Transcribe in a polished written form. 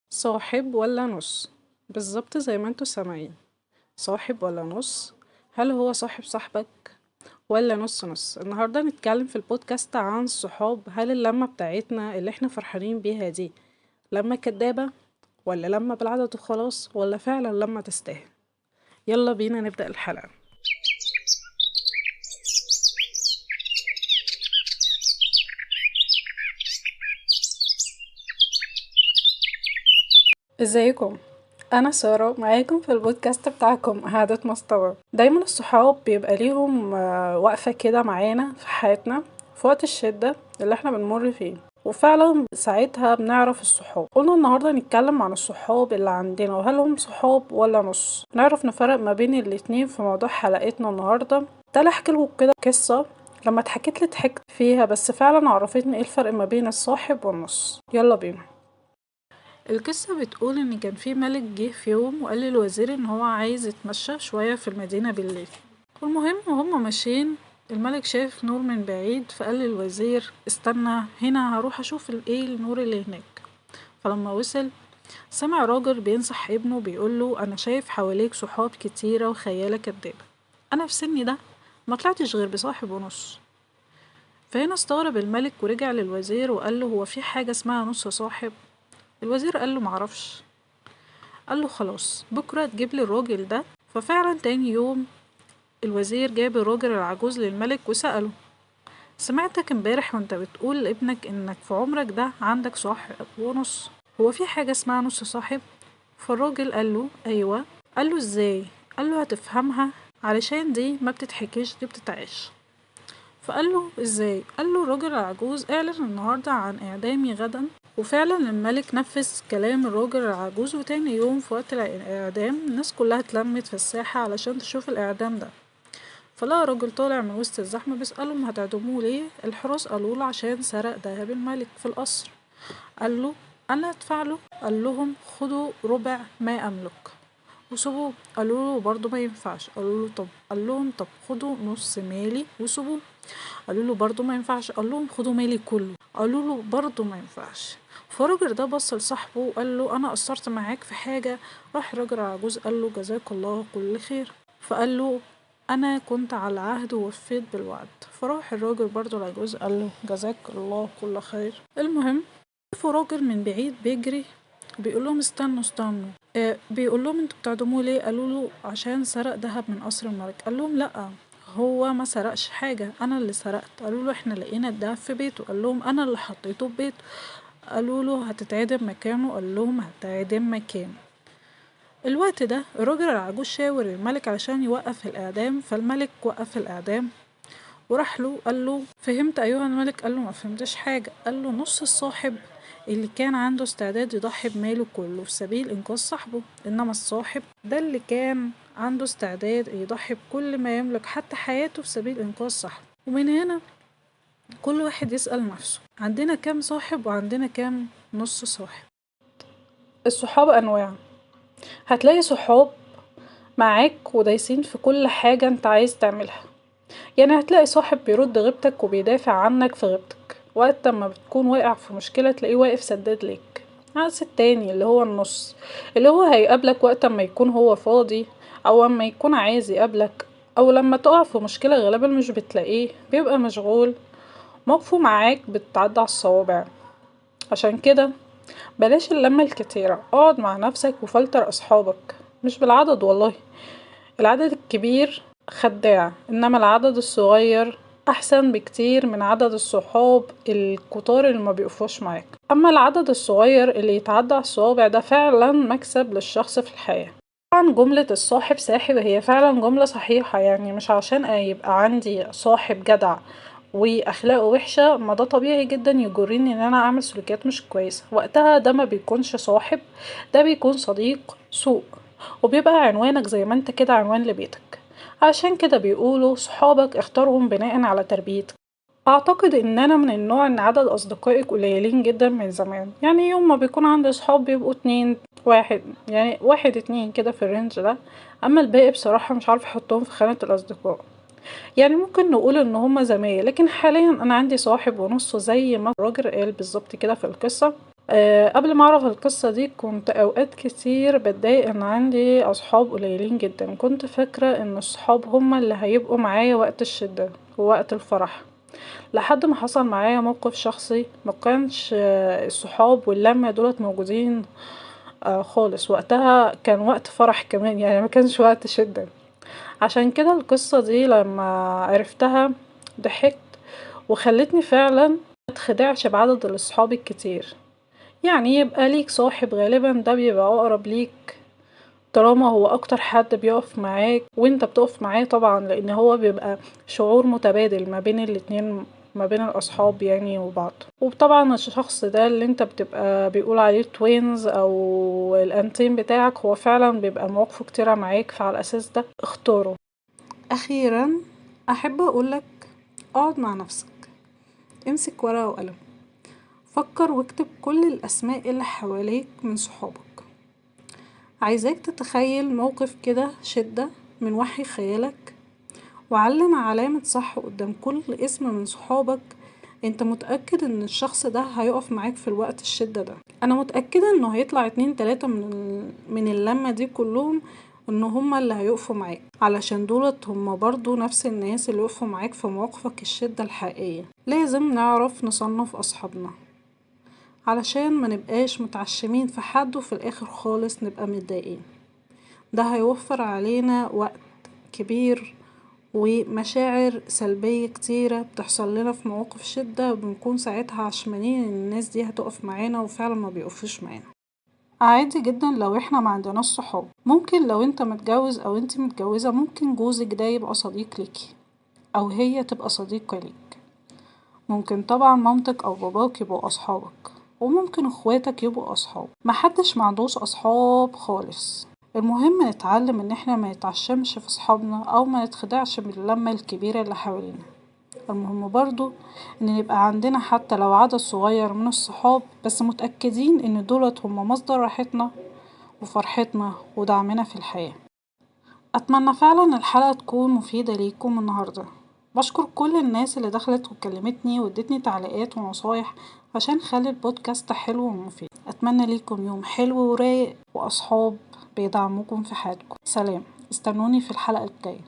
صاحب ولا نص؟ بالظبط زي ما انتوا سامعين. صاحب ولا نص؟ هل هو صاحب صاحبك ولا نص نص؟ النهاردة نتكلم في البودكاست عن الصحاب. هل اللمة بتاعتنا اللي احنا فرحانين بيها دي لمة كدابة، ولا لمة بالعدد وخلاص، ولا فعلا لمة تستاهل؟ يلا بينا نبدأ الحلقة. ازيكم؟ انا ساره معاكم في البودكاست بتاعكم قعدة مصطبة. دايما الصحاب بيبقى ليهم وقفة كده معانا في حياتنا في وقت الشدة اللي احنا بنمر فيه، وفعلا ساعتها بنعرف الصحاب. قلنا النهاردة نتكلم عن الصحاب اللي عندنا، وهل هم صحاب ولا نص. نعرف نفرق ما بين الاتنين في موضوع حلقتنا النهاردة. تعالى احكي لكم كده قصة لما اتحكيت لي ضحكت فيها، بس فعلا عرفتني ايه الفرق ما بين الصاحب والنص. يلا بينا. القصة بتقول ان كان في ملك جه في يوم وقال للوزير ان هو عايز يتمشى شوية في المدينة بالليل. والمهم وهم ماشيين الملك شاف نور من بعيد، فقال للوزير استنى هنا هروح اشوف ايه النور اللي هناك. فلما وصل سمع راجل بينصح ابنه بيقوله انا شايف حواليك صحاب كتيرة وخيالة كدابة. انا في سني ده ما طلعتش غير بصاحب ونص. فهنا استغرب الملك ورجع للوزير وقال له هو في حاجة اسمها نص صاحب؟ الوزير قال له معرفش. قال له خلاص بكرة تجيب لي الراجل ده. ففعلا تاني يوم الوزير جاب الراجل العجوز للملك وسأله سمعتك امبارح وانت بتقول لابنك انك في عمرك ده عندك صاحب ونص، هو في حاجة اسمها نص صاحب؟ فالراجل قال له ايوه. قال له ازاي؟ قال له هتفهمها، علشان دي ما بتتحكيش دي بتتعيش. فقال له ازاي؟ قال له الراجل العجوز اعلن النهارده عن اعدامي غدا. وفعلا الملك نفذ كلام الراجل العجوز، وتاني يوم في وقت الإعدام الناس كلها اتلمت في الساحة علشان تشوف الإعدام ده. فلقى راجل طالع من وسط الزحمة بيسألهم هتعدموه ليه؟ الحراس قالوله عشان سرق دهب الملك في القصر. قال له أنا هدفع له. قال لهم خدوا ربع ما أملك وسيبوه. قالوا له برضه ما ينفعش. قالوا له طب، قال لهم طب خدوا نص مالي وسيبوه. قالوا له برضه ما ينفعش. قال لهم خدوا مالي كله. قالوا له برضه ما ينفعش. فالراجل ده بص لصاحبه وقال له انا قصرت معاك في حاجه؟ راح الراجل العجوز قال له جزاك الله كل خير. فقال له انا كنت على العهد ووفيت بالوعد. فراح الراجل برضه العجوز قال له جزاك الله كل خير. المهم شافوا راجل من بعيد بيجري بيقول لهم استنوا استنوا. بيقول لهم انتوا بتعدموه ليه؟ قالوا له عشان سرق ذهب من قصر الملك. قال لهم لا، هو ما سرقش حاجة، انا اللي سرقت. قالوا له احنا لقينا الدهب في بيته. قال لهم انا اللي حطيته في بيته. قالوا له هتتعدم مكانه. قال لهم هتعدم مكانه. الوقت ده الراجل العجوز شاور الملك علشان يوقف الإعدام، فالملك وقف الإعدام وراح له قال له فهمت أيها الملك؟ قال له ما فهمتش حاجة. قال له نص الصاحب اللي كان عنده استعداد يضحي بماله كله في سبيل إنقاذ صاحبه، إنما الصاحب ده اللي كان عنده استعداد يضحي بكل ما يملك حتى حياته في سبيل إنقاذ صاحبه. ومن هنا كل واحد يسأل نفسه عندنا كام صاحب وعندنا كام نص صاحب. الصحاب أنواع. هتلاقي صحاب معاك ودايسين في كل حاجة انت عايز تعملها. يعني هتلاقي صاحب بيرد غيبتك وبيدافع عنك في غيبتك، وقت ما بتكون واقع في مشكلة تلاقيه واقف سداد ليك. عكس التاني اللي هو النص، اللي هو هيقابلك وقت ما يكون هو فاضي، او اما يكون عايز يقابلك، او لما تقع في مشكلة غالبا مش بتلاقيه، بيبقى مشغول. موقفه معاك بتعدى على الصوابع. عشان كده بلاش اللمة الكتيرة، اقعد مع نفسك وفلتر اصحابك. مش بالعدد والله، العدد الكبير خداع، انما العدد الصغير احسن بكتير من عدد الصحاب الكتار اللي ما بيقفوش معاك. اما العدد الصغير اللي يتعدى على الصوابع ده فعلا مكسب للشخص في الحياة. طبعا جملة الصاحب ساحب هي فعلا جملة صحيحة، يعني مش عشان يبقى عندي صاحب جدع واخلاقه وحشة ما ده طبيعي جدا يجرني ان انا اعمل سلوكيات مش كويسة. وقتها ده ما بيكونش صاحب، ده بيكون صديق سوء، وبيبقى عنوانك زي ما انت كده عنوان لبيتك. عشان كده بيقولوا صحابك اختارهم بناء على تربيتك. اعتقد ان انا من النوع ان عدد اصدقائي قليلين جدا من زمان، يعني يوم ما بيكون عندي صحاب بيبقوا اتنين واحد، يعني واحد اتنين كده في الرينج ده. اما الباقي بصراحة مش عارفة احطهم في خانة الاصدقاء. يعني ممكن نقول ان هما زمايل، لكن حاليا انا عندي صاحب ونص زي ما الراجل قال بالظبط كده في القصة. قبل ما اعرف القصة دي كنت اوقات كتير بتضايق ان عندي اصحاب قليلين جدا. كنت فاكرة ان الصحاب هما اللي هيبقوا معايا وقت الشدة ووقت الفرح، لحد ما حصل معايا موقف شخصي. ما كانش الصحاب واللمة دولت موجودين خالص وقتها. كان وقت فرح كمان، يعني ما كانش وقت شدة. عشان كده القصة دي لما عرفتها ضحكت، وخلتني فعلا متخدعش بعدد الأصحاب الكتير. يعني يبقى ليك صاحب غالبا ده بيبقى أقرب ليك طالما هو أكتر حد بيقف معاك وانت بتقف معاه، طبعا لأن هو بيبقى شعور متبادل ما بين الاتنين، ما بين الأصحاب يعني وبعض. وطبعا الشخص ده اللي انت بتبقى بيقول عليه توينز أو الأنتيم بتاعك هو فعلا بيبقى مواقفه كتيرة معاك، فعلى الأساس ده اختاره. أخيرا أحب أقولك، اقعد مع نفسك، امسك ورقة وقلم، فكر واكتب كل الأسماء اللي حواليك من صحابك. عايزاك تتخيل موقف كده شدة من وحي خيالك، وعلم علامة صح قدام كل اسم من صحابك. انت متأكد ان الشخص ده هيقف معاك في الوقت الشدة ده؟ انا متأكدة انه هيطلع 2 3 من اللمة دي كلهم ان هما اللي هيقفوا معاك، علشان دولت هما برضو نفس الناس اللي يقفوا معاك في مواقفك الشدة الحقيقية. لازم نعرف نصنف اصحابنا علشان ما نبقاش متعشمين في حد وفي الاخر خالص نبقى متضايقين. ده هيوفر علينا وقت كبير ومشاعر سلبية كتيرة بتحصل لنا في مواقف شدة، وبنكون ساعتها عشمانين ان الناس دي هتقف معانا وفعلا ما بيقفوش معانا. عادي جدا لو احنا ما عندناش صحاب. ممكن لو انت متجوز او انت متجوزة ممكن جوزك ده يبقى صديق ليكي، او هي تبقى صديقة ليك. ممكن طبعا مامتك او باباك يبقوا اصحابك، وممكن اخواتك يبقوا اصحاب. محدش معندوش اصحاب خالص. المهم نتعلم ان احنا ما نتعشمش في صحابنا او ما نتخدعش من اللمة الكبيرة اللي حوالينا. المهم برضو ان نبقى عندنا حتى لو عدد صغير من الصحاب، بس متأكدين ان دولت هم مصدر راحتنا وفرحتنا ودعمنا في الحياة. اتمنى فعلا الحلقة تكون مفيدة ليكم النهاردة. بشكر كل الناس اللي دخلت وكلمتني وادتني تعليقات ونصايح عشان خلي البودكاست حلو ومفيد. اتمنى ليكم يوم حلو ورايق واصحاب بيدعموكم في حياتكم. سلام، استنوني في الحلقة الجاية.